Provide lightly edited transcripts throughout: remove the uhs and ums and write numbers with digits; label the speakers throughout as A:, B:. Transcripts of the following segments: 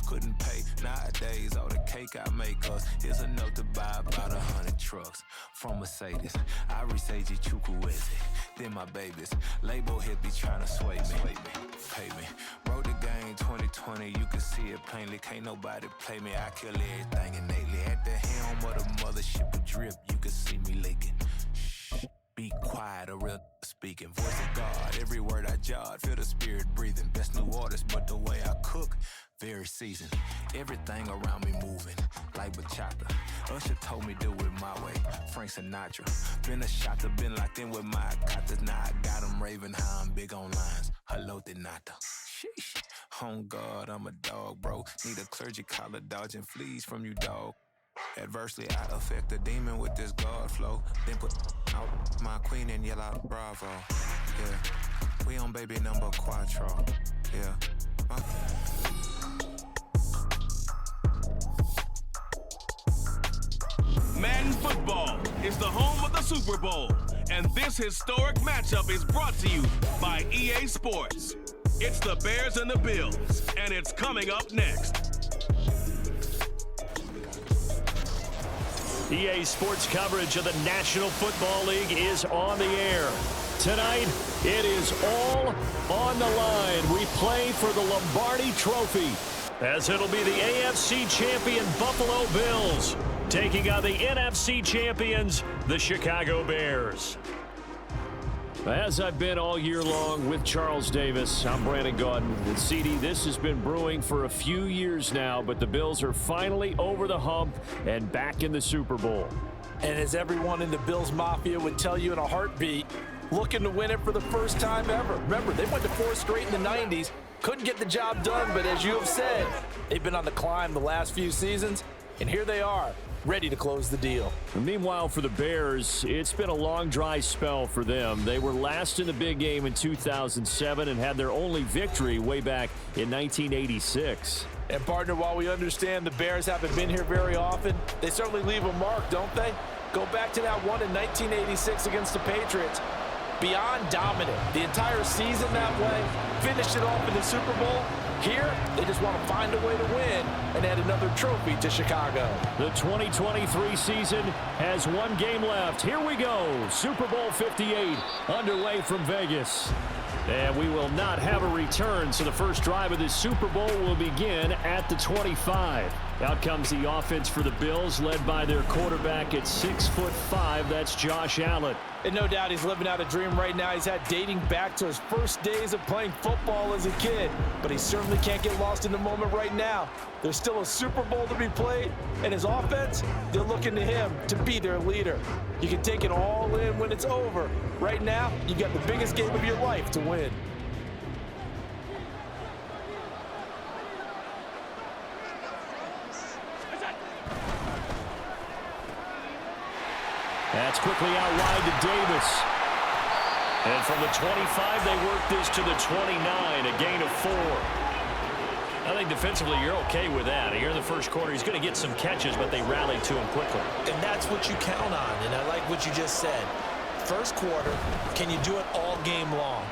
A: couldn't pay. Nowadays, all the cake I make us is enough to buy about 100 trucks. From Mercedes, I resage Chukwueze. Then my babies, label hit be trying to sway me, pay me. Wrote the game 2020, you can see it plainly. Can't nobody play me, I kill everything innately. At the helm of the mothership of drip, you can see me leaking. Shh, be quiet, a real speaking. Voice of God, every word I jot, feel the spirit breathing. Best new artist, but the way I cook, very seasoned. Everything around me moving, like bachata. Usher told me do it my way, Frank Sinatra. Been a shotter, been locked in with my cotters. Now I got them raving how I'm big on lines. Hello, Denata. Sheesh. On God, I'm a dog, bro. Need a clergy collar, dodging fleas from you, dog. Adversely, I affect the demon with this God flow. Then put out my queen and yell out Bravo. Yeah, we on baby number quattro. Yeah.
B: Madden football is the home of the Super Bowl, and this historic matchup is brought to you by EA Sports. It's the Bears and the Bills, and it's coming up next.
C: EA Sports coverage of the National Football League is on the air. Tonight, it is all on the line. We play for the Lombardi Trophy, as it'll be the AFC champion Buffalo Bills taking on the NFC champions, the Chicago Bears. As I've been all year long with Charles Davis, I'm Brandon Gaudin. And CD, this has been brewing for a few years now, but the Bills are finally over the hump and back in the Super Bowl.
D: And as everyone in the Bills Mafia would tell you in a heartbeat, looking to win it for the first time ever. Remember, they went to 4 straight in the 90s, couldn't get the job done, but as you have said, they've been on the climb the last few seasons, and here they are, ready to close the deal.
C: And meanwhile, for the Bears, it's been a long, dry spell for them. They were last in the big game in 2007 and had their only victory way back in 1986.
D: And, partner, while we understand the Bears haven't been here very often, they certainly leave a mark, don't they? Go back to that one in 1986 against the Patriots. Beyond dominant. The entire season that way. Finished it off in the Super Bowl. Here, they just want to find a way to win and add another trophy to Chicago.
C: The 2023 season has one game left. Here we go. Super Bowl 58 underway from Vegas. And we will not have a return, so the first drive of this Super Bowl will begin at the 25. Out comes the offense for the Bills, led by their quarterback at 6'5". That's Josh Allen.
D: And no doubt he's living out a dream right now. He's had dating back to his first days of playing football as a kid. But he certainly can't get lost in the moment right now. There's still a Super Bowl to be played, and his offense, they're looking to him to be their leader. You can take it all in when it's over. Right now, you got the biggest game of your life to win.
C: That's quickly out wide to Davis. And from the 25, they work this to the 29, a gain of 4. I think defensively you're okay with that. Here in the first quarter, he's going to get some catches, but they rallied to him quickly.
E: And that's what you count on, and I like what you just said. First quarter, can you do it all game long?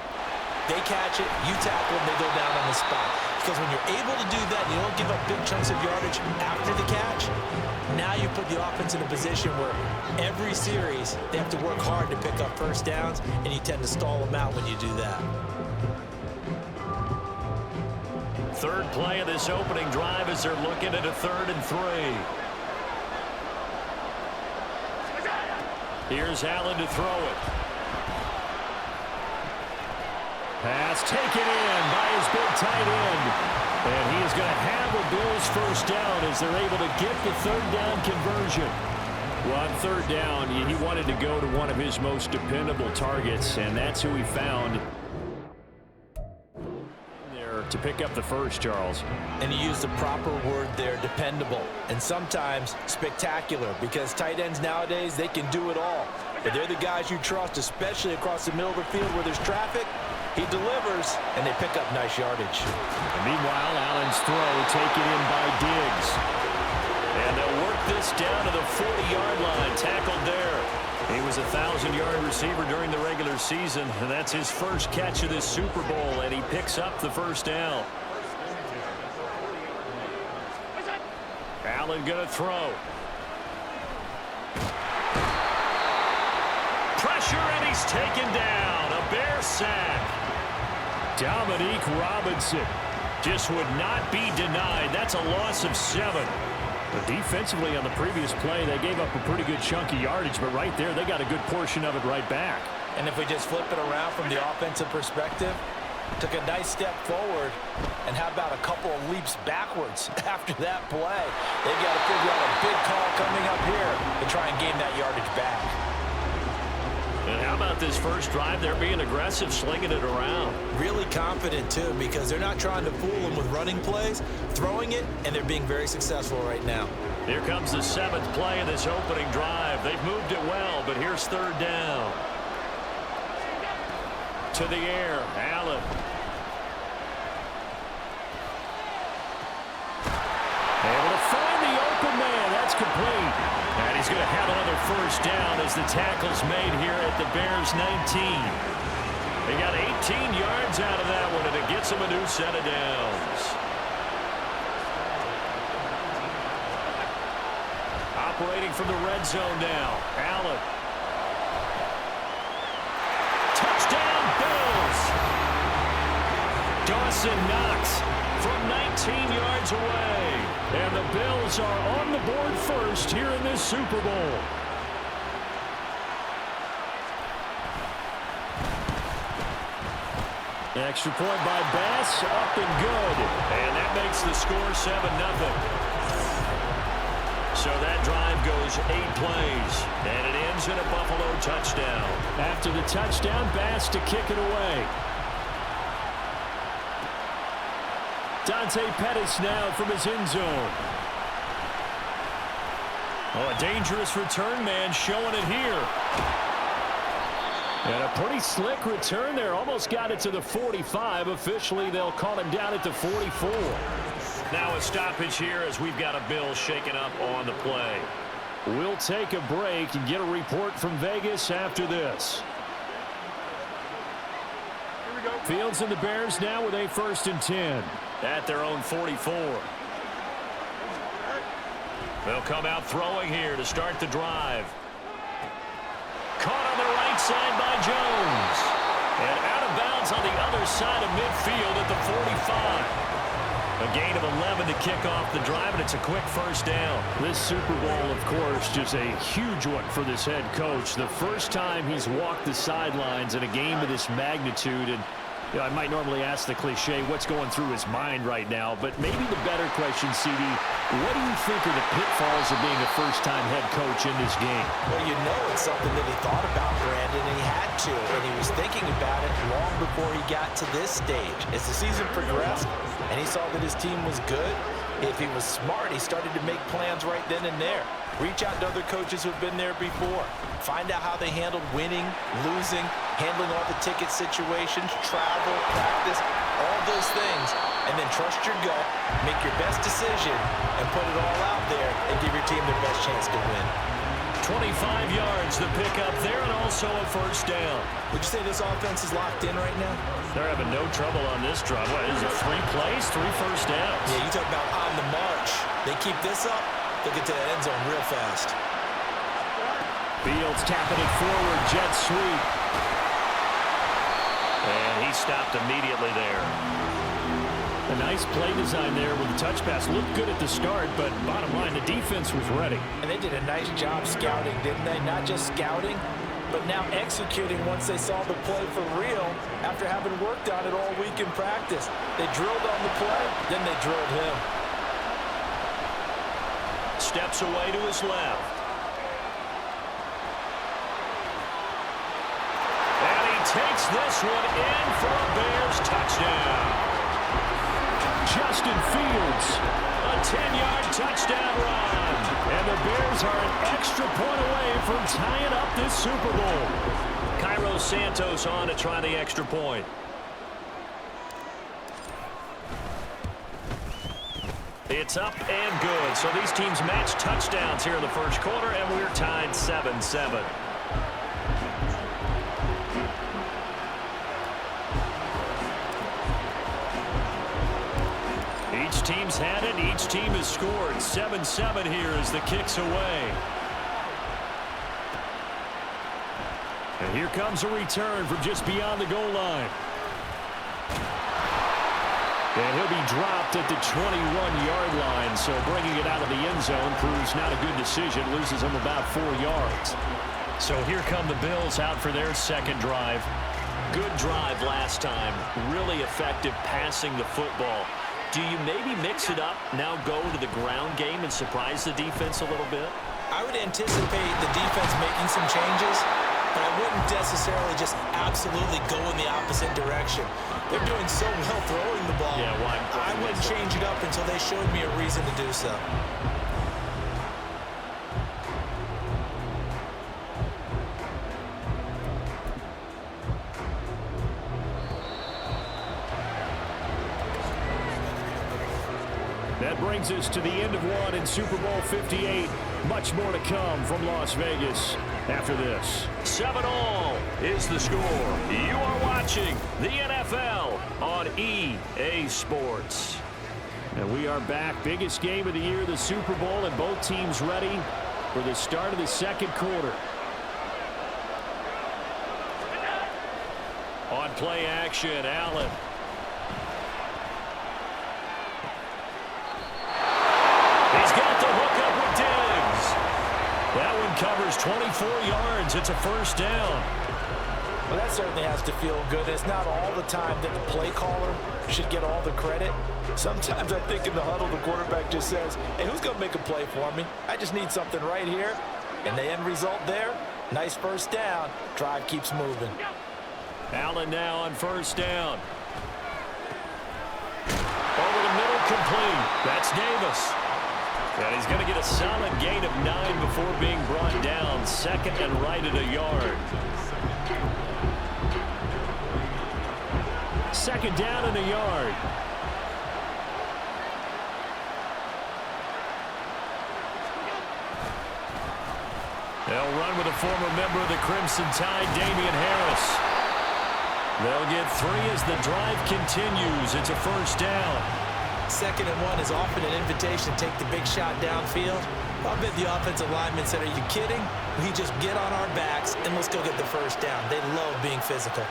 E: They catch it, you tackle them, they go down on the spot. Because when you're able to do that, you don't give up big chunks of yardage after the catch, now you put the offense in a position where every series they have to work hard to pick up first downs, and you tend to stall them out when you do that.
C: Third play of this opening drive as they're looking at a 3rd and 3. Here's Allen to throw it. Pass taken in by his big tight end. And he is going to have a Bills first down as they're able to get the 3rd down conversion. Well, on 3rd down, he wanted to go to one of his most dependable targets, and that's who he found there to pick up the first, Charles.
D: And he used the proper word there, dependable, and sometimes spectacular, because tight ends nowadays, they can do it all. But they're the guys you trust, especially across the middle of the field where there's traffic. He delivers, and they pick up nice yardage.
C: And meanwhile, Allen's throw taken in by Diggs. And they'll work this down to the 40-yard line, tackled there. He was a 1,000-yard receiver during the regular season, and that's his first catch of this Super Bowl, and he picks up the first down. Allen going to throw. Pressure, and he's taken down. A Bear sack. Dominique Robinson just would not be denied. That's a loss of 7. But defensively on the previous play, they gave up a pretty good chunk of yardage, but right there, they got a good portion of it right back.
E: And if we just flip it around from the offensive perspective, took a nice step forward, and how about a couple of leaps backwards after that play? They've got to figure out a big call coming up here to try and gain that yardage back.
C: And how about this first drive? They're being aggressive, slinging it around.
E: Really confident, too, because they're not trying to fool them with running plays, throwing it, and they're being very successful right now.
C: Here comes the 7th play of this opening drive. They've moved it well, but here's 3rd down. To the air, Allen. Able to find the open man. That's complete. And he's going to have another first down as the tackle's made here at the Bears 19. They got 18 yards out of that one, and it gets them a new set of downs. Operating from the red zone now. Allen. Touchdown, Bills. Dawson Knox from 19 yards away. And the Bills are on the board first here in this Super Bowl. Extra point by Bass, up and good. And that makes the score 7-0. So that drive goes 8 plays, and it ends in a Buffalo touchdown. After the touchdown, Bass to kick it away. Dante Pettis now from his end zone. Oh, a dangerous return man showing it here. And a pretty slick return there. Almost got it to the 45. Officially, they'll call him down at the 44. Now a stoppage here as we've got a Bill shaken up on the play. We'll take a break and get a report from Vegas after this. Fields and the Bears now with a 1st and 10 at their own 44. They'll come out throwing here to start the drive. Caught on the right side by Jones. And out of bounds on the other side of midfield at the 45. A gain of 11 to kick off the drive, and it's a quick first down. This Super Bowl, of course, just a huge one for this head coach. The first time he's walked the sidelines in a game of this magnitude. And you know, I might normally ask the cliche, what's going through his mind right now? But maybe the better question, CD, what do you think are the pitfalls of being a first-time head coach in this game?
E: Well, you know it's something that he thought about, Brandon, and he had to. And he was thinking about it long before he got to this stage. As the season progressed and he saw that his team was good, if he was smart, he started to make plans right then and there. Reach out to other coaches who've been there before. Find out how they handled winning, losing, handling all the ticket situations, travel, practice, all those things. And then trust your gut, make your best decision, and put it all out there and give your team their best chance to win.
C: 25 yards the pickup there, and also a first down.
E: Would you say this offense is locked in right now?
C: They're having no trouble on this drive. What is it, 3 plays, 3 first downs?
E: Yeah, you talk about on the march. They keep this up, they'll get to that end zone real fast.
C: Fields tapping it forward, jet sweep. And he stopped immediately there. A nice play design there with the touch pass. Looked good at the start, but bottom line, the defense was ready.
E: And they did a nice job scouting, didn't they? Not just scouting, but now executing once they saw the play for real after having worked on it all week in practice. They drilled on the play, then they drilled him.
C: Steps away to his left. And he takes this one in for a Bears touchdown. Justin Fields, a 10-yard touchdown run. And the Bears are an extra point away from tying up this Super Bowl. Cairo Santos on to try the extra point. It's up and good. So these teams match touchdowns here in the first quarter, and we're tied 7-7. Each team teams had it. Each team has scored. 7-7 here as the kick's away. And here comes a return from just beyond the goal line. And he'll be dropped at the 21-yard line, so bringing it out of the end zone proves not a good decision. Loses him about 4 yards. So here come the Bills out for their second drive. Good drive last time. Really effective passing the football. Do you maybe mix it up, now go to the ground game and surprise the defense a little bit?
E: I would anticipate the defense making some changes, but I wouldn't necessarily just absolutely go in the opposite direction. They're doing so well throwing the ball.
C: Yeah, why?
E: I wouldn't change it up until they showed me a reason to do so.
C: That brings us to the end of one in Super Bowl 58. Much more to come from Las Vegas after this. 7-all is the score. You are watching the NFL on EA Sports. And we are back. Biggest game of the year, the Super Bowl, and both teams ready for the start of the second quarter. On play action, Allen. He's got the hook up with Diggs. That one covers 24 yards. It's a first down.
D: Well, that certainly has to feel good. It's not all the time that the play caller should get all the credit. Sometimes I think in the huddle, the quarterback just says, hey, who's going to make a play for me? I just need something right here. And the end result there, nice first down. Drive keeps moving.
C: Allen now on first down. Over the middle, complete. That's Davis. And he's going to get a solid gain of 9 before being brought down. Second and right at a yard. Second down and a yard. They'll run with a former member of the Crimson Tide, Damian Harris. They'll get 3 as the drive continues. It's a first down.
E: Second and 1 is often an invitation to take the big shot downfield. I'll bet the offensive lineman said, are you kidding? We just get on our backs and let's go get the first down. They love being physical.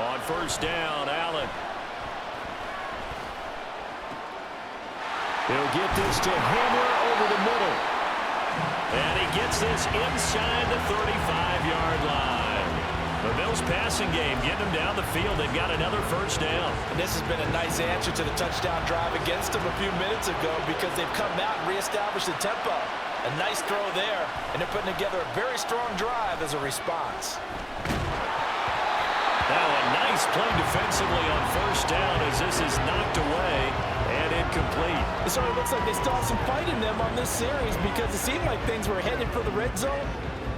C: On first down, Allen. He'll get this to Hamler over the middle. And he gets this inside the 35-yard line. The Bills passing game, getting them down the field. They've got another first down.
D: And this has been a nice answer to the touchdown drive against them a few minutes ago because they've come out and reestablished the tempo. A nice throw there, and they're putting together a very strong drive as a response.
C: Now a nice play defensively on first down as this is knocked away and incomplete.
D: It sort of looks like they still have some fight in them on this series because it seemed like things were headed for the red zone.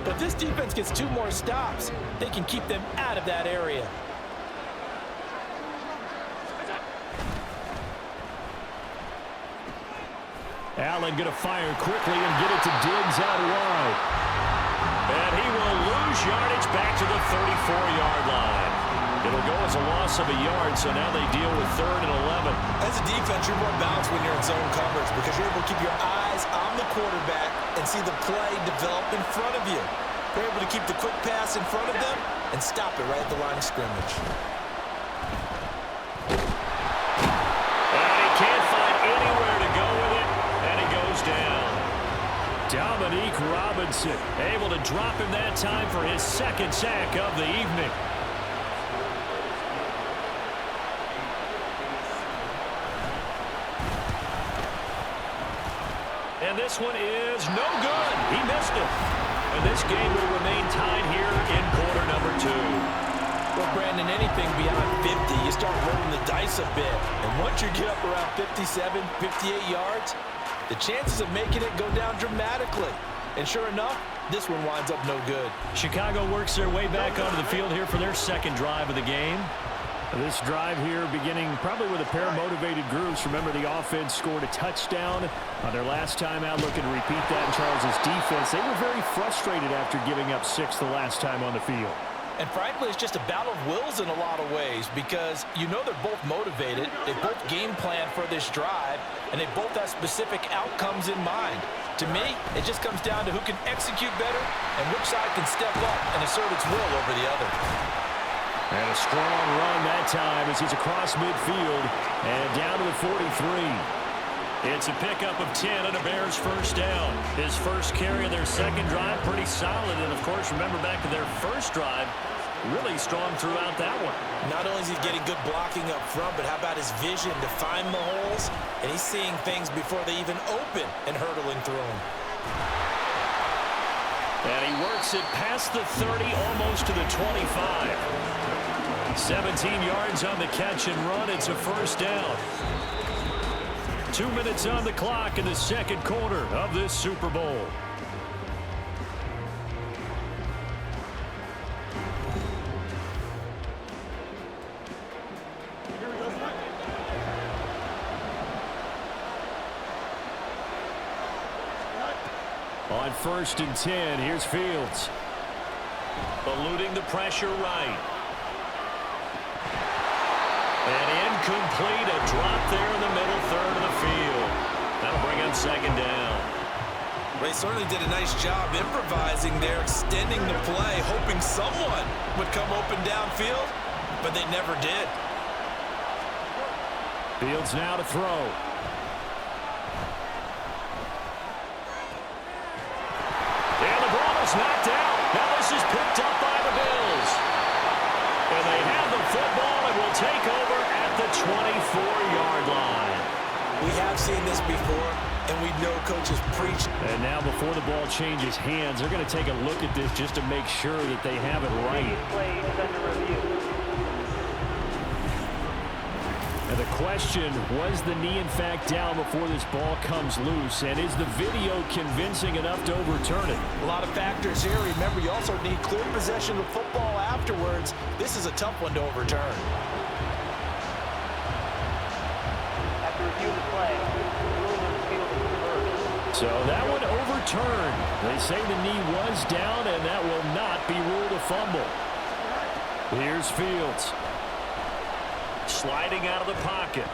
D: But if this defense gets 2 more stops, they can keep them out of that area.
C: Allen going to fire quickly and get it to Diggs out wide. And he will lose yardage back to the 34-yard line. It'll go as a loss of a yard, so now they deal with 3rd and 11.
E: As a defense, you're more balanced when you're in zone coverage because you're able to keep your eyes on the quarterback and see the play develop in front of you. You're able to keep the quick pass in front of them and stop it right at the line of scrimmage.
C: And he can't find anywhere to go with it, and he goes down. Dominique Robinson able to drop him that time for his 2nd sack of the evening. And this one is no good. He missed it. And this game will remain tied here in quarter number 2.
D: Well, Brandon, anything beyond 50, you start rolling the dice a bit. And once you get up around 57, 58 yards, the chances of making it go down dramatically. And sure enough, this one winds up no good.
C: Chicago works their way back onto the field here for their second drive of the game. This drive here beginning probably with a pair of motivated groups. Remember, the offense scored a touchdown on their last time out, looking to repeat that in Charles' defense. They were very frustrated after giving up 6 the last time on the field.
D: And frankly, it's just a battle of wills in a lot of ways because you know they're both motivated, they both game plan for this drive, and they both have specific outcomes in mind. To me, it just comes down to who can execute better and which side can step up and assert its will over the other.
C: And a strong run that time as he's across midfield and down to the 43. It's a pickup of 10 and a Bears first down. His first carry of their second drive, pretty solid. And, of course, remember back to their first drive, really strong throughout that one.
E: Not only is he getting good blocking up front, but how about his vision to find the holes? And he's seeing things before they even open and hurdling through them.
C: And he works it past the 30, almost to the 25. 17 yards on the catch and run. It's a first down. 2 minutes on the clock in the second quarter of this Super Bowl. On 1st and 10, here's Fields. Eluding the pressure right. And incomplete, a drop there in the middle third of the field. That'll bring up second down.
E: They certainly did a nice job improvising there, extending the play, hoping someone would come open downfield, but they never did.
C: Fields now to throw. And the ball is knocked out. Now this is picked up by the Bills. And they have the football and will take over at the 24-yard line.
E: We have seen this before, and we know coaches preach.
C: And now before the ball changes hands, they're going to take a look at this just to make sure that they have it right. And the question, was the knee in fact down before this ball comes loose? And is the video convincing enough to overturn it?
D: A lot of factors here. Remember, you also need clear possession of football afterwards. This is a tough one to overturn.
F: After review of the play, ruling on the field is reversed.
C: So that one overturned. They say the knee was down, and that will not be ruled a fumble. Here's Fields. Sliding out of the pocket.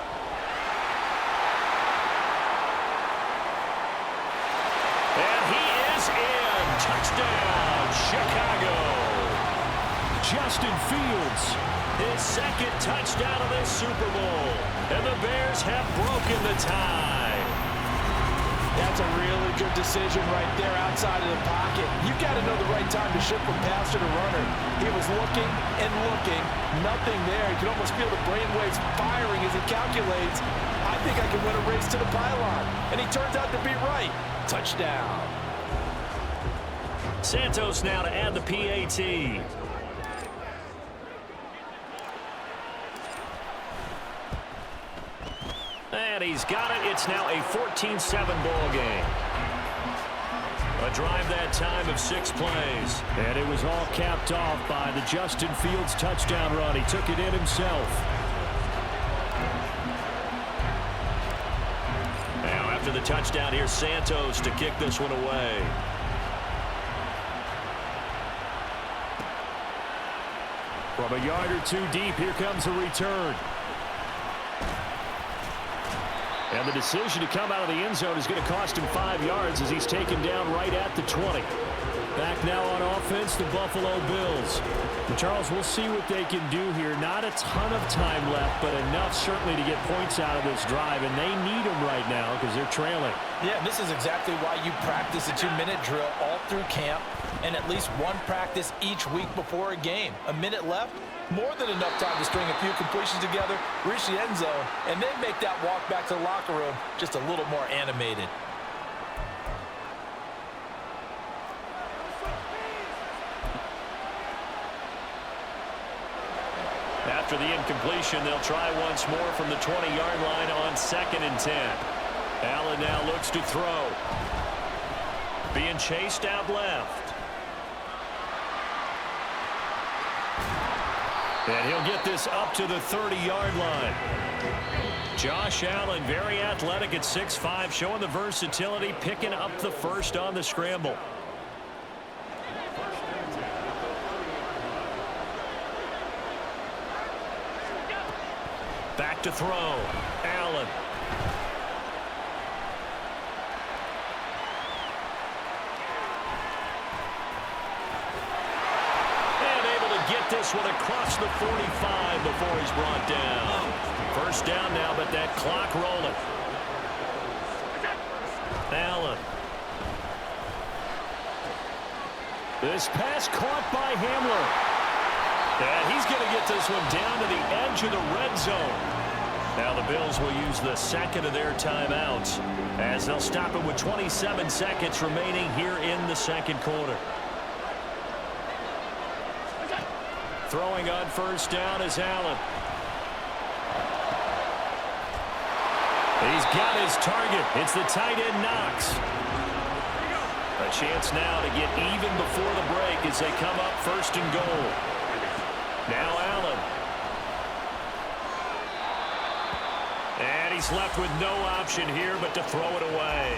C: And he is in. Touchdown, Chicago. Justin Fields, his second touchdown of this Super Bowl. And the Bears have broken the tie.
D: That's a really good decision right there outside of the pocket. You've got to know the right time to shift from passer to runner. He was looking and looking. Nothing there. You can almost feel the brainwaves firing as he calculates. I think I can win a race to the pylon. And he turns out to be right. Touchdown.
C: Santos now to add the PAT. And he's got it. It's now a 14-7 ball game. A drive that time of 6 plays. And it was all capped off by the Justin Fields touchdown run. He took it in himself. Now after the touchdown, here's Santos to kick this one away. From a yard or two deep, here comes a return. And the decision to come out of the end zone is going to cost him 5 yards as he's taken down right at the 20. Back now on offense, the Buffalo Bills. And Charles, we'll see what they can do here. Not a ton of time left, but enough certainly to get points out of this drive, and they need them right now because they're trailing.
D: Yeah, this is exactly why you practice a 2-minute drill all through camp and at least one practice each week before a game. A minute left, more than enough time to string a few completions together, reach the end zone, and then make that walk back to the locker room just a little more animated.
C: After the incompletion, they'll try once more from the 20-yard line on 2nd and 10. Allen now looks to throw. Being chased out left. And he'll get this up to the 30-yard line. Josh Allen, very athletic at 6'5", showing the versatility, picking up the first on the scramble. to throw. Allen. And able to get this one across the 45 before he's brought down. First down now, but that clock rolling. Allen. This pass caught by Hamler. And he's going to get this one down to the edge of the red zone. Now the Bills will use the second of their timeouts as they'll stop it with 27 seconds remaining here in the second quarter. Throwing on first down is Allen. He's got his target. It's the tight end Knox. A chance now to get even before the break as they come up first and goal. Now Allen. And he's left with no option here but to throw it away.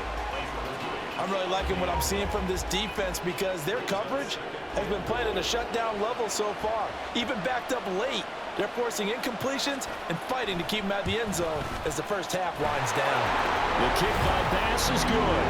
D: I'm really liking what I'm seeing from this defense because their coverage has been playing at a shutdown level so far. Even backed up late, they're forcing incompletions and fighting to keep them out of the end zone as the first half winds down.
C: The kick by Bass is good.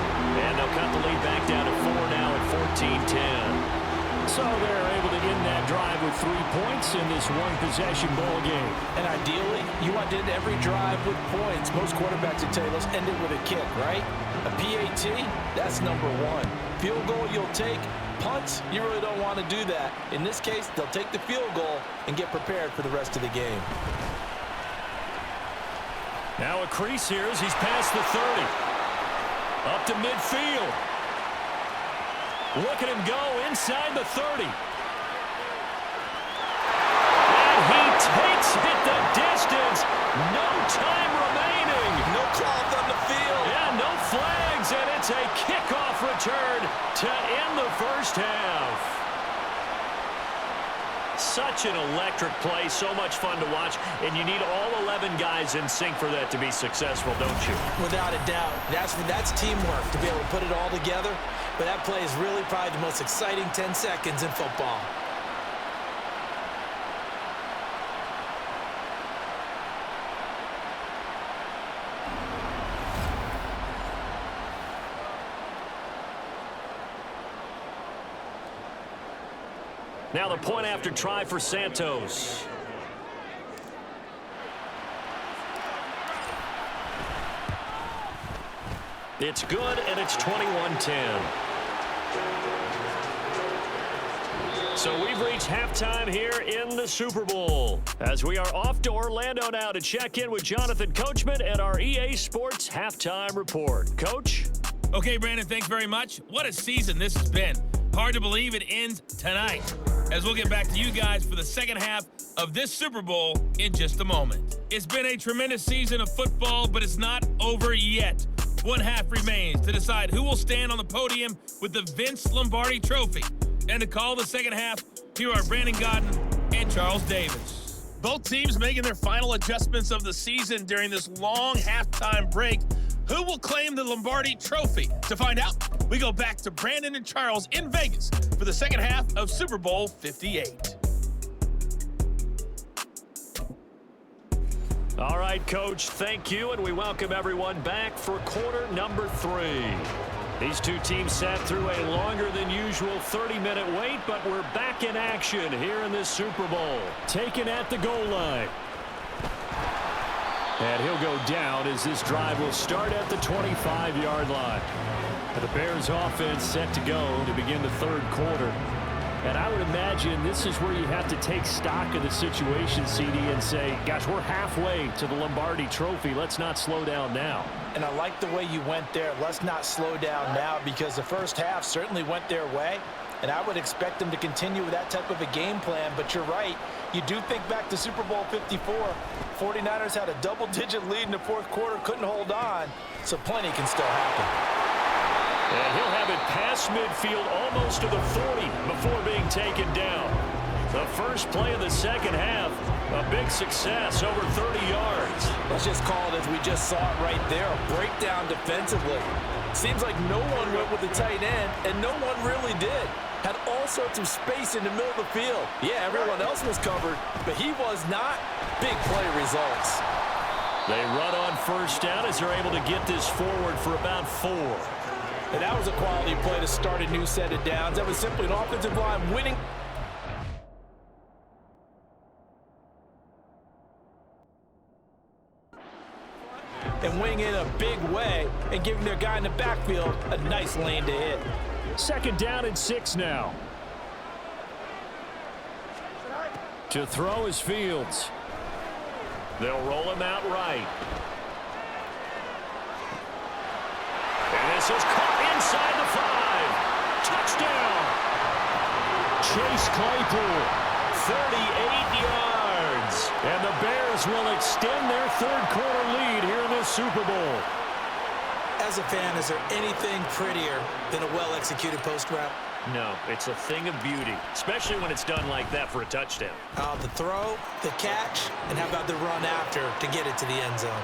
C: And they'll cut the lead back down to 4 now at 14-10. So they're able to end that drive with 3 points in this one-possession ball game.
D: And ideally, you want to end every drive with points. Most quarterbacks would tell you, let's end it with a kick, right? A PAT, that's number one. Field goal you'll take. Punts, you really don't want to do that. In this case, they'll take the field goal and get prepared for the rest of the game.
C: Now a crease here as he's past the 30. Up to midfield. Look at him go inside the 30. And he takes it the distance. No time remaining.
D: No cloth on the field.
C: Yeah, no flags, and it's a kickoff return to end the first half. Such an electric play, so much fun to watch, and you need all 11 guys in sync for that to be successful, don't you?
E: Without a doubt. That's teamwork to be able to put it all together. But that play is really probably the most exciting 10 seconds in football.
C: Now the point after try for Santos. It's good, and it's 21-10. So we've reached halftime here in the Super Bowl as we are off to Orlando now to check in with Jonathan Coachman and our EA Sports Halftime Report. Coach?
G: Okay, Brandon, thanks very much. What a season this has been. Hard to believe it ends tonight, as we'll get back to you guys for the second half of this Super Bowl in just a moment. It's been a tremendous season of football, but it's not over yet. One half remains to decide who will stand on the podium with the Vince Lombardi Trophy. And to call the second half, here are Brandon Gaudin and Charles Davis. Both teams making their final adjustments of the season during this long halftime break. Who will claim the Lombardi Trophy? To find out, we go back to Brandon and Charles in Vegas for the second half of Super Bowl 58.
C: All right, Coach, thank you, and we welcome everyone back for quarter number 3. These two teams sat through a longer than usual 30-minute wait, but we're back in action here in this Super Bowl. Taken at the goal line. And he'll go down as this drive will start at the 25-yard line. The Bears offense set to go to begin the third quarter. And I would imagine this is where you have to take stock of the situation, CD, and say, gosh, we're halfway to the Lombardi Trophy. Let's not slow down now.
D: And I like the way you went there. Let's not slow down now, because the first half certainly went their way. And I would expect them to continue with that type of a game plan. But you're right. You do think back to Super Bowl 54. 49ers had a double-digit lead in the fourth quarter, couldn't hold on. So plenty can still happen.
C: And he'll have it past midfield almost to the 40 before being taken down. The first play of the second half, a big success, over 30 yards.
D: Let's just call it as we just saw it right there, a breakdown defensively. Seems like no one went with the tight end, and no one really did. Had all sorts of space in the middle of the field. Yeah, everyone else was covered, but he was not. Big play results.
C: They run on first down as they're able to get this forward for about 4.
D: And that was a quality play to start a new set of downs. That was simply an offensive line winning. And winning in a big way and giving their guy in the backfield a nice lane to hit.
C: 2nd down and 6 now. To throw is Fields. They'll roll him out right. And this is caught inside the 5. Touchdown. Chase Claypool, 38 yards. And the Bears will extend their 3rd quarter lead here in this Super Bowl.
E: As a fan, is there anything prettier than a well-executed post route?
C: No, it's a thing of beauty, especially when it's done like that for a touchdown.
E: The throw, the catch, and how about the run after to get it to the end zone?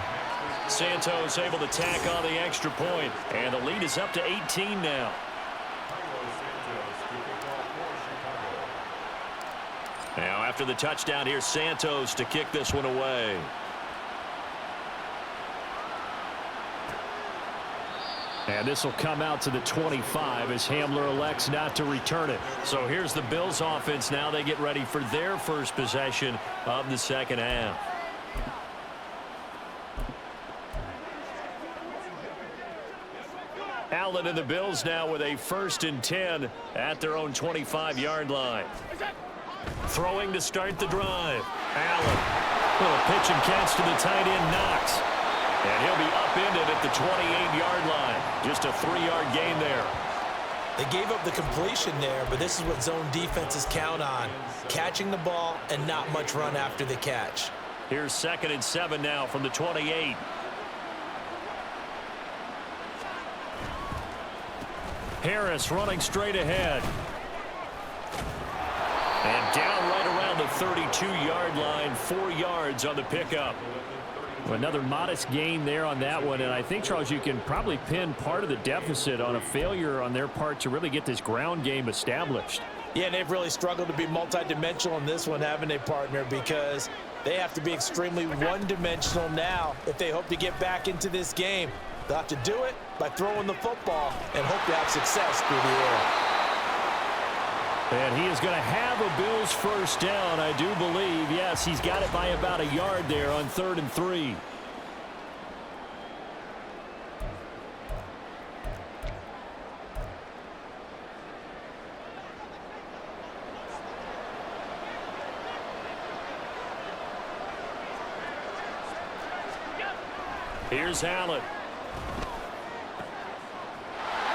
C: Santos able to tack on the extra point, and the lead is up to 18 now. Now after the touchdown, here's Santos to kick this one away. And this will come out to the 25 as Hamler elects not to return it. So here's the Bills offense now. They get ready for their first possession of the second half. Allen and the Bills now with a 1st and 10 at their own 25-yard line. Throwing to start the drive. Allen. Little pitch and catch to the tight end, Knox. And he'll be upended at the 28-yard line. Just a 3-yard gain there.
E: They gave up the completion there, but this is what zone defenses count on. Catching the ball and not much run after the catch.
C: Here's 2nd and 7 now from the 28. Harris running straight ahead. And down right around the 32-yard line, 4 yards on the pickup. Another modest gain there on that one, and I think, Charles, you can probably pin part of the deficit on a failure on their part to really get this ground game established.
D: Yeah, and they've really struggled to be multidimensional in this one, haven't they, partner? Because they have to be extremely one-dimensional now if they hope to get back into this game. They'll have to do it by throwing the football and hope to have success through the air.
C: And he is going to have a Bills first down, I do believe. Yes, he's got it by about a yard there on 3rd and 3. Here's Allen.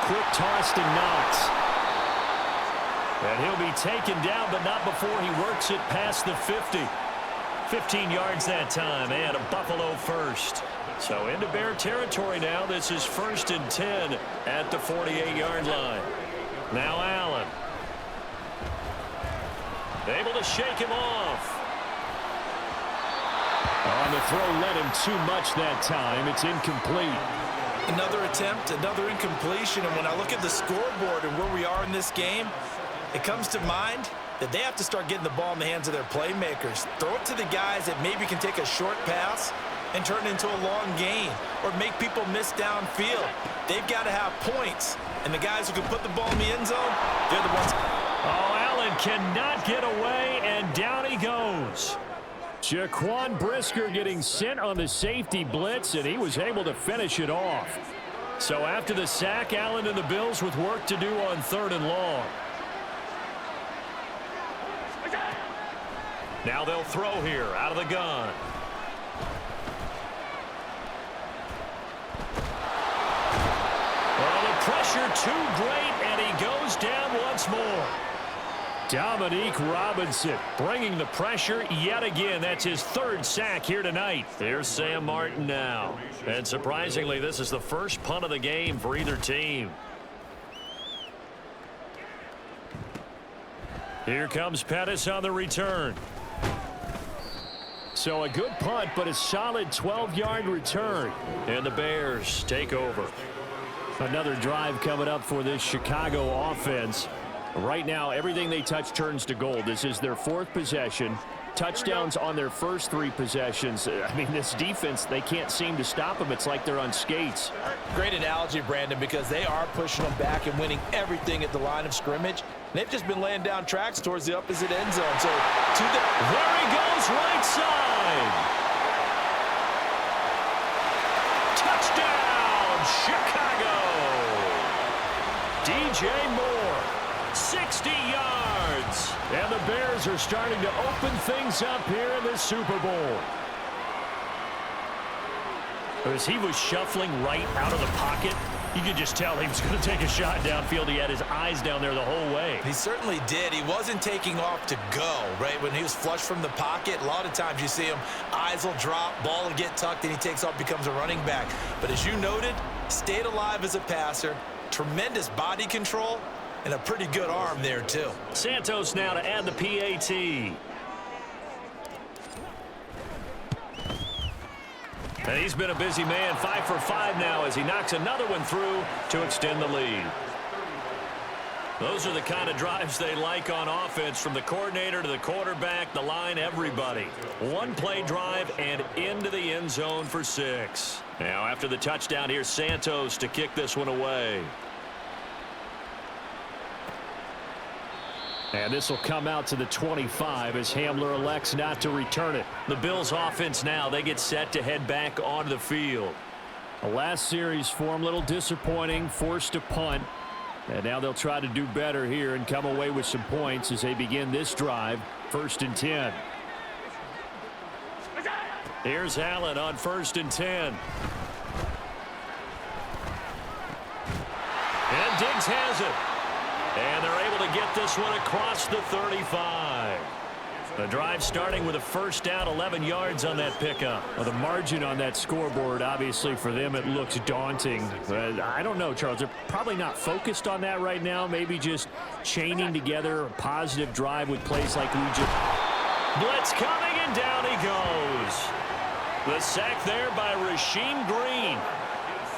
C: Quick toss to Knox. And he'll be taken down, but not before he works it past the 50. 15 yards that time, and a Buffalo first. So into Bear territory now. This is 1st and 10 at the 48-yard line. Now Allen. Able to shake him off. On the throw led him too much that time. It's incomplete.
D: Another attempt, another incompletion, and when I look at the scoreboard and where we are in this game, it comes to mind that they have to start getting the ball in the hands of their playmakers. Throw it to the guys that maybe can take a short pass and turn it into a long gain or make people miss downfield. They've got to have points, and the guys who can put the ball in the end zone, they're the ones.
C: Oh, Allen cannot get away, and down he goes. Jaquan Brisker getting sent on the safety blitz, and he was able to finish it off. So after the sack, Allen and the Bills with work to do on 3rd and long. Now they'll throw here out of the gun. Well, the pressure too great, and he goes down once more. Dominique Robinson bringing the pressure yet again. That's his 3rd sack here tonight. Here's Sam Martin now. And surprisingly, this is the first punt of the game for either team. Here comes Pettis on the return. So a good punt, but a solid 12-yard return. And the Bears take over. Another drive coming up for this Chicago offense. Right now, everything they touch turns to gold. This is their 4th possession. touchdowns on their first 3 possessions. I mean, this defense, they can't seem to stop them. It's like they're on skates.
D: Great analogy, Brandon, because they are pushing them back and winning everything at the line of scrimmage. They've just been laying down tracks towards the opposite end zone. So
C: there he goes, right side. Touchdown, Chicago. DJ Moore, 60 yards. And the Bears are starting to open things up here in the Super Bowl. As he was shuffling right out of the pocket, you could just tell he was going to take a shot downfield. He had his eyes down there the whole way.
E: He certainly did. He wasn't taking off to go, right? When he was flush from the pocket, a lot of times you see him, eyes will drop, ball will get tucked, and he takes off, becomes a running back. But as you noted, stayed alive as a passer, tremendous body control, and a pretty good arm there, too.
C: Santos now to add the PAT. And he's been a busy man, 5 for 5 now as he knocks another one through to extend the lead. Those are the kind of drives they like on offense, from the coordinator to the quarterback, the line, everybody. One-play drive and into the end zone for 6. Now after the touchdown, here's Santos to kick this one away. And this will come out to the 25 as Hamler elects not to return it. The Bills offense now, they get set to head back onto the field. The last series for them, a little disappointing, forced to punt. And now they'll try to do better here and come away with some points as they begin this drive, 1st and 10. Here's Allen on 1st and 10. And Diggs has it. And they're able to get this one across the 35. The drive starting with a first down, 11 yards on that pickup. Well, the margin on that scoreboard, obviously for them, it looks daunting. I don't know, Charles. They're probably not focused on that right now. Maybe just chaining together a positive drive with plays like we just... Blitz coming, and down he goes. The sack there by Rasheem Green.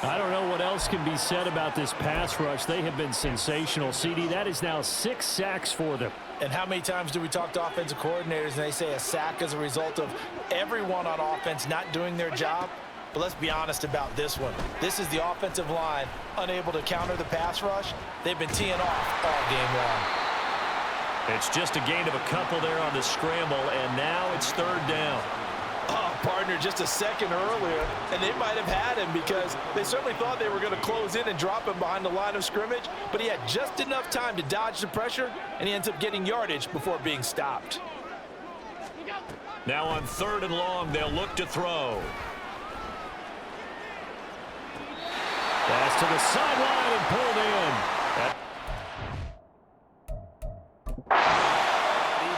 C: I don't know what else can be said about this pass rush. They have been sensational. CD, that is now 6 sacks for them.
D: And how many times do we talk to offensive coordinators and they say a sack is a result of everyone on offense not doing their job? But let's be honest about this one. This is the offensive line unable to counter the pass rush. They've been teeing off all game long.
C: It's just a gain of a couple there on the scramble, and now it's 3rd down.
D: Oh, partner, just a second earlier, and they might have had him because they certainly thought they were going to close in and drop him behind the line of scrimmage, but he had just enough time to dodge the pressure, and he ends up getting yardage before being stopped.
C: Now on 3rd and long, they'll look to throw. Pass to the sideline and pulled in.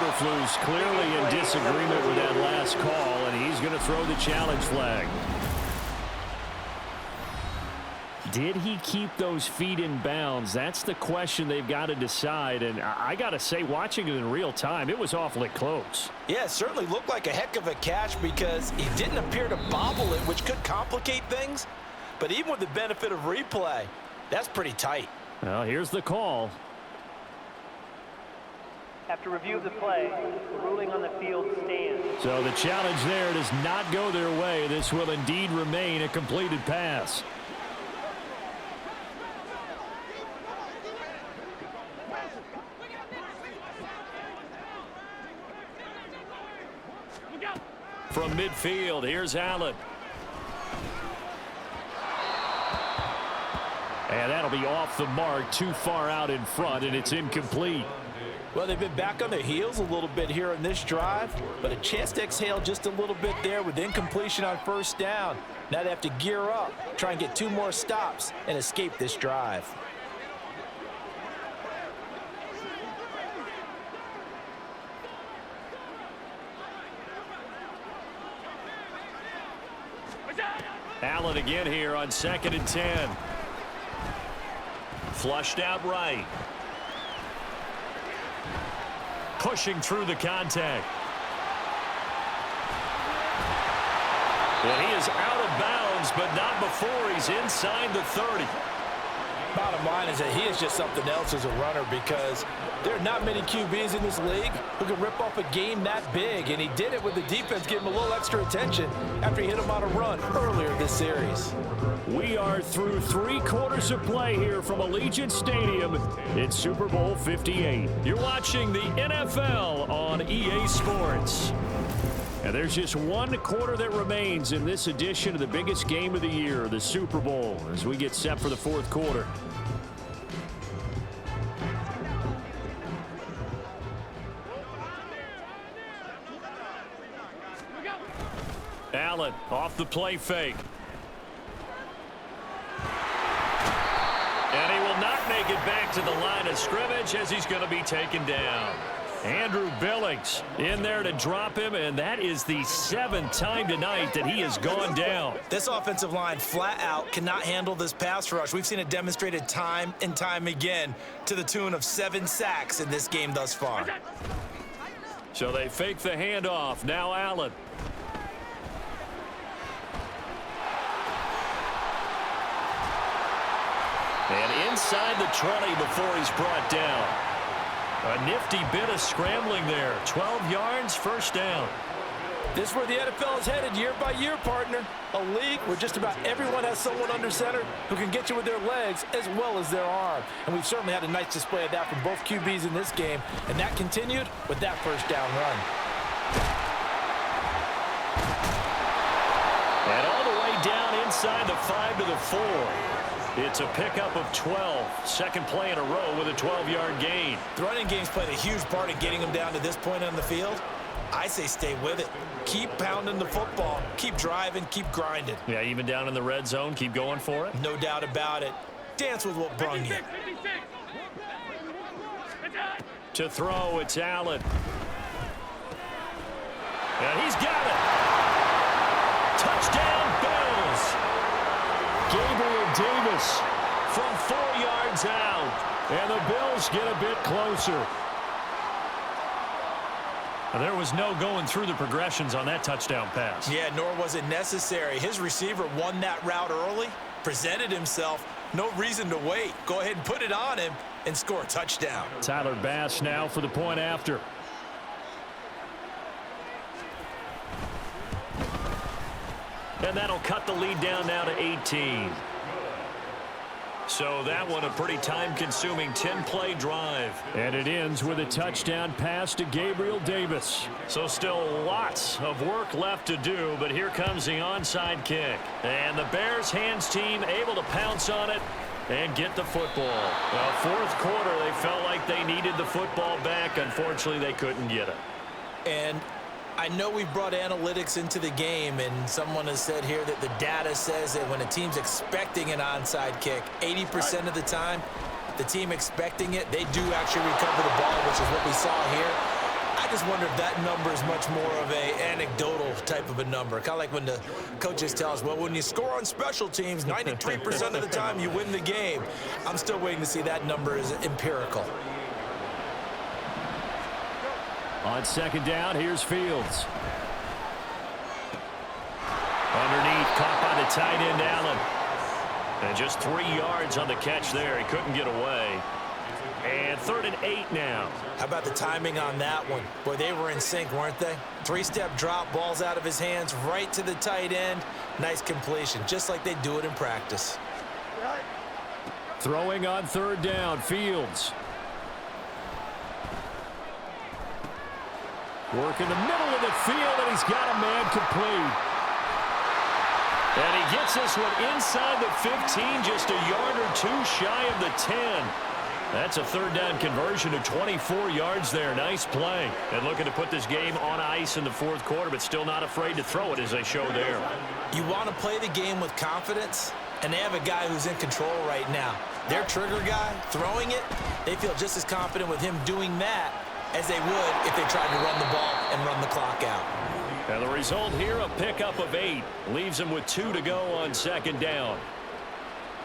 C: Eberflus clearly in disagreement with that last call, and he's going to throw the challenge flag. Did he keep those feet in bounds? That's the question they've got to decide, and I got to say, watching it in real time, it was awfully close.
D: Yeah, it certainly looked like a heck of a catch because he didn't appear to bobble it, which could complicate things, but even with the benefit of replay, that's pretty tight.
C: Well, here's the call.
F: After review of the play, the ruling on the field stands.
C: So the challenge there does not go their way. This will indeed remain a completed pass. From midfield, here's Allen. And that'll be off the mark, too far out in front, and it's incomplete.
D: Well, they've been back on their heels a little bit here on this drive, but a chance to exhale just a little bit there with incompletion on 1st down. Now they have to gear up, try and get 2 more stops, and escape this drive.
C: Allen again here on 2nd and 10. Flushed out right. Pushing through the contact. And he is out of bounds, but not before he's inside the 30.
D: Bottom line is that he is just something else as a runner, because there are not many QBs in this league who can rip off a game that big, and he did it with the defense giving him a little extra attention after he hit him on a run earlier this series.
C: We are through 3 quarters of play here from Allegiant Stadium in Super Bowl 58. You're watching the NFL on EA Sports. And there's just 1 quarter that remains in this edition of the biggest game of the year, the Super Bowl, as we get set for the 4th quarter. Allen off the play fake. And he will not make it back to the line of scrimmage as he's going to be taken down. Andrew Billings in there to drop him, and that is the 7th time tonight that he has gone down.
E: This offensive line flat out cannot handle this pass rush. We've seen it demonstrated time and time again to the tune of 7 sacks in this game thus far.
C: So they fake the handoff. Now Allen. And inside the 20 before he's brought down. A nifty bit of scrambling there. 12 yards, first down.
D: This is where the NFL is headed year by year, partner. A league where just about everyone has someone under center who can get you with their legs as well as their arm. And we've certainly had a nice display of that from both QBs in this game. And that continued with that first down run.
C: And all the way down inside the 5 to the 4. It's a pickup of 12. Second play in a row with a 12-yard gain.
E: The running game's played a huge part in getting him down to this point on the field. I say stay with it. Keep pounding the football. Keep driving. Keep grinding.
C: Yeah, even down in the red zone, keep going for it.
E: No doubt about it. Dance with what brung you.
C: To throw, it's Allen. And he's got it. Touchdown, Bills. Gabriel Davis from 4 yards out. And the Bills get a bit closer. There was no going through the progressions on that touchdown pass.
E: Yeah, nor was it necessary. His receiver won that route early, presented himself. No reason to wait. Go ahead and put it on him and score a touchdown.
C: Tyler Bass now for the point after. And that'll cut the lead down now to 18. So that one a pretty time-consuming 10-play drive. And it ends with a touchdown pass to Gabriel Davis. So still lots of work left to do, but here comes the onside kick. And the Bears hands team able to pounce on it and get the football. Well, 4th quarter, they felt like they needed the football back. Unfortunately, they couldn't get it.
E: And I know we brought analytics into the game, and someone has said here that the data says that when a team's expecting an onside kick, 80% of the time, the team expecting it, they do actually recover the ball, which is what we saw here. I just wonder if that number is much more of an anecdotal type of a number. Kind of like when the coaches tell us, well, when you score on special teams, 93% of the time you win the game. I'm still waiting to see that number is empirical.
C: On second down, here's Fields. Underneath, caught by the tight end, Allen. And just 3 yards on the catch there. He couldn't get away. And 3rd and 8 now.
E: How about the timing on that one? Boy, they were in sync, weren't they? 3-step drop, balls out of his hands, right to the tight end. Nice completion, just like they do it in practice.
C: Throwing on 3rd down, Fields. Work in the middle of the field, and he's got a man complete. And he gets this one inside the 15, just a yard or two shy of the 10. That's a 3rd down conversion of 24 yards there. Nice play. And looking to put this game on ice in the 4th quarter, but still not afraid to throw it as they show there.
E: You want to play the game with confidence, and they have a guy who's in control right now. Their trigger guy, throwing it, they feel just as confident with him doing that as they would if they tried to run the ball and run the clock out.
C: And the result here, a pickup of 8. Leaves them with 2 to go on 2nd down.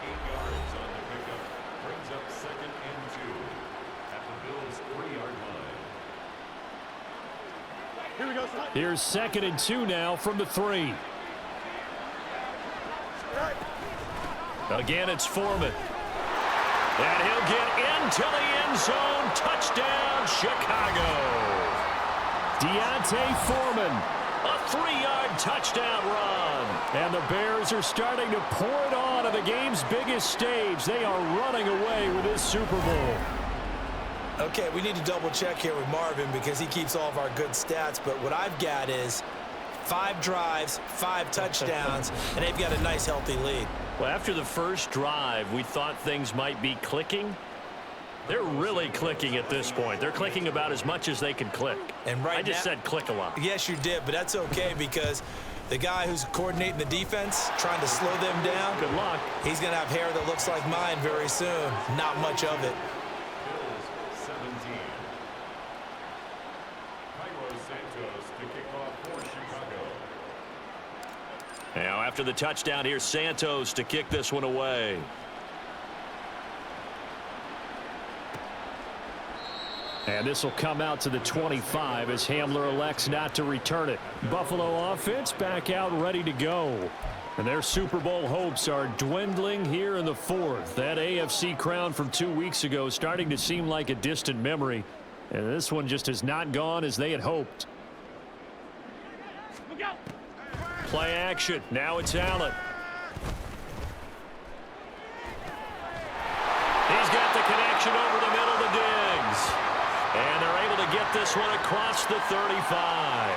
H: 8 yards on the pickup. Brings up 2nd and 2 at the Bills' 3-yard line. Here we go, son.
C: Here's 2nd and 2 now from the 3. Again, it's Foreman. And he'll get into the end zone. Touchdown, Chicago. Deontay Foreman, a 3-yard touchdown run. And the Bears are starting to pour it on the game's biggest stage. They are running away with this Super Bowl.
E: Okay, we need to double check here with Marvin because he keeps all of our good stats. But what I've got is 5 drives, 5 touchdowns, and they've got a nice, healthy lead.
C: Well, after the first drive, we thought things might be clicking. They're really clicking at this point. They're clicking about as much as they can click.
E: And right
C: I just said click a lot.
E: Yes, you did, but that's okay because the guy who's coordinating the defense, trying to slow them down,
C: good luck.
E: He's going to have hair that looks like mine very soon. Not much of it.
H: Bills 17. Santos to kick off for Chicago.
C: Now, after the touchdown, here's Santos to kick this one away. And this will come out to the 25 as Hamler elects not to return it. Buffalo offense back out ready to go. And their Super Bowl hopes are dwindling here in the 4th. That AFC crown from 2 weeks ago starting to seem like a distant memory. And this one just has not gone as they had hoped. Play action. Now it's Allen. He's got the connection over the middle to Diggs. And they're able to get this one across the 35.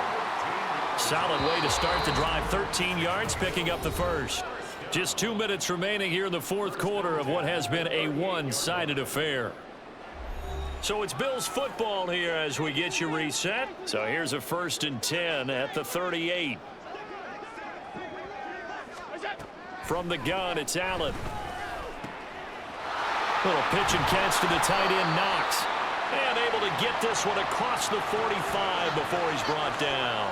C: Solid way to start the drive. 13 yards, picking up the first. Just 2 minutes remaining here in the 4th quarter of what has been a one-sided affair. So it's Bills football here as we get you reset. So here's a 1st and 10 at the 38. From the gun, it's Allen. Little pitch and catch to the tight end, Knox. And able to get this one across the 45 before he's brought down.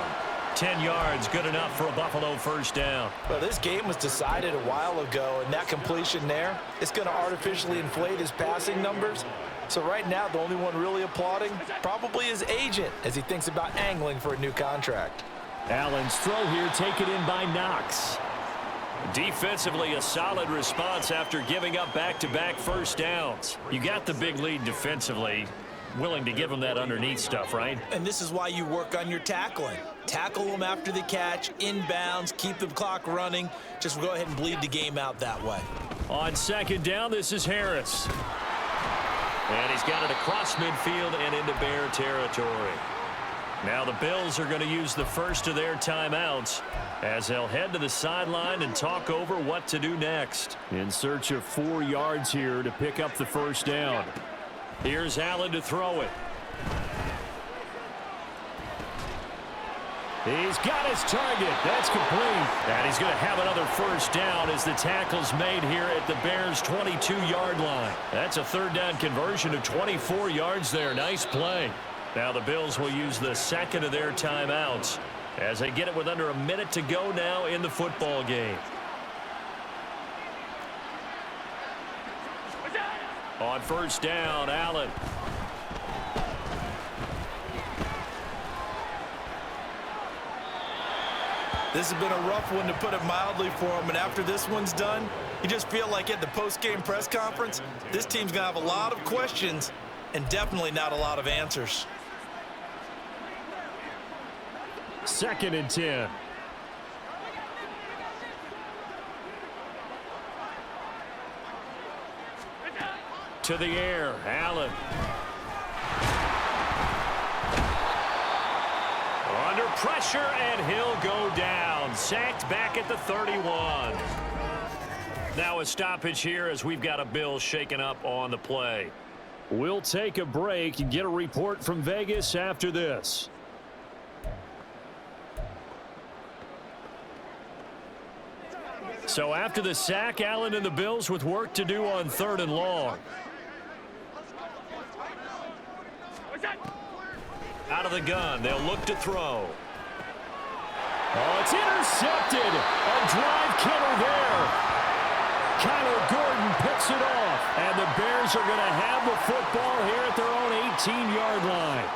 C: 10 yards, good enough for a Buffalo first down.
E: Well, this game was decided a while ago, and that completion there, it's going to artificially inflate his passing numbers. So right now, the only one really applauding probably his agent as he thinks about angling for a new contract.
C: Allen's throw here taken in by Knox. Defensively, a solid response after giving up back-to-back first downs. You got the big lead defensively. Willing to give them that underneath stuff, right?
E: And this is why you work on your tackling. Tackle them after the catch, inbounds, keep the clock running. Just go ahead and bleed the game out that way.
C: On 2nd down, this is Harris. And he's got it across midfield and into Bear territory. Now the Bills are going to use the first of their timeouts as they'll head to the sideline and talk over what to do next. In search of 4 yards here to pick up the first down. Here's Allen to throw it. He's got his target. That's complete. And he's going to have another first down as the tackle's made here at the Bears' 22-yard line. That's a 3rd down conversion of 24 yards there. Nice play. Now the Bills will use the 2nd of their timeouts as they get it with under a minute to go now in the football game. On first down, Allen.
E: This has been a rough one, to put it mildly, for him. And after this one's done, you just feel like at the post-game press conference, this team's going to have a lot of questions and definitely not a lot of answers.
C: 2nd and 10. To the air, Allen. Under pressure, and he'll go down. Sacked back at the 31. Now a stoppage here as we've got a Bills shaken up on the play. We'll take a break and get a report from Vegas after this. So after the sack, Allen and the Bills with work to do on 3rd and long. Out of the gun, they'll look to throw. Oh, it's intercepted. A drive killer there. Kyler Gordon picks it off. And the Bears are going to have the football here at their own 18-yard line.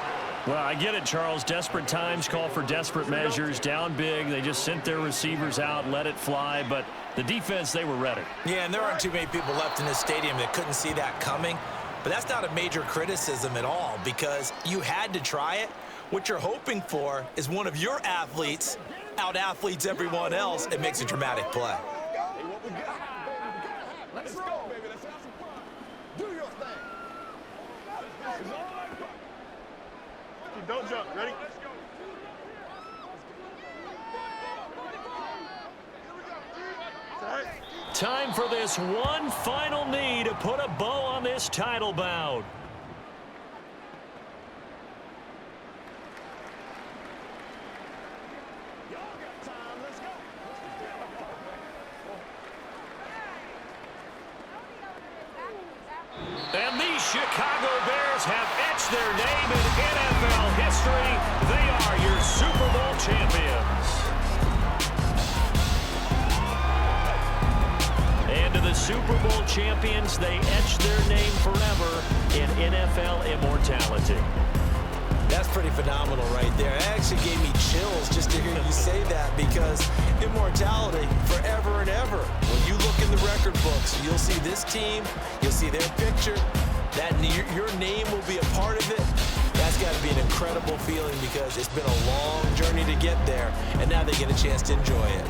C: Well, I get it, Charles. Desperate times call for desperate measures. Down big, they just sent their receivers out, let it fly, but the defense, they were ready.
E: Yeah, and there aren't too many people left in this stadium that couldn't see that coming. But that's not a major criticism at all because you had to try it. What you're hoping for is one of your athletes out-athletes everyone else and makes a dramatic play.
I: Let's go, baby. Let's have some fun. Do your thing. Don't jump. Ready? Let's go.
C: Time for this one final knee to put a bow on this title bout. And these Chicago Bears have etched their name in NFL history. They are your Super Bowl champions. And to the Super Bowl champions, they etched their name forever in NFL immortality.
E: That's pretty phenomenal right there. It actually gave me chills just to hear you say that because immortality forever and ever. When you look in the record books, you'll see this team, you'll see their picture, that your name will be a part of it. That's got to be an incredible feeling because it's been a long journey to get there, and now they get a chance to enjoy it.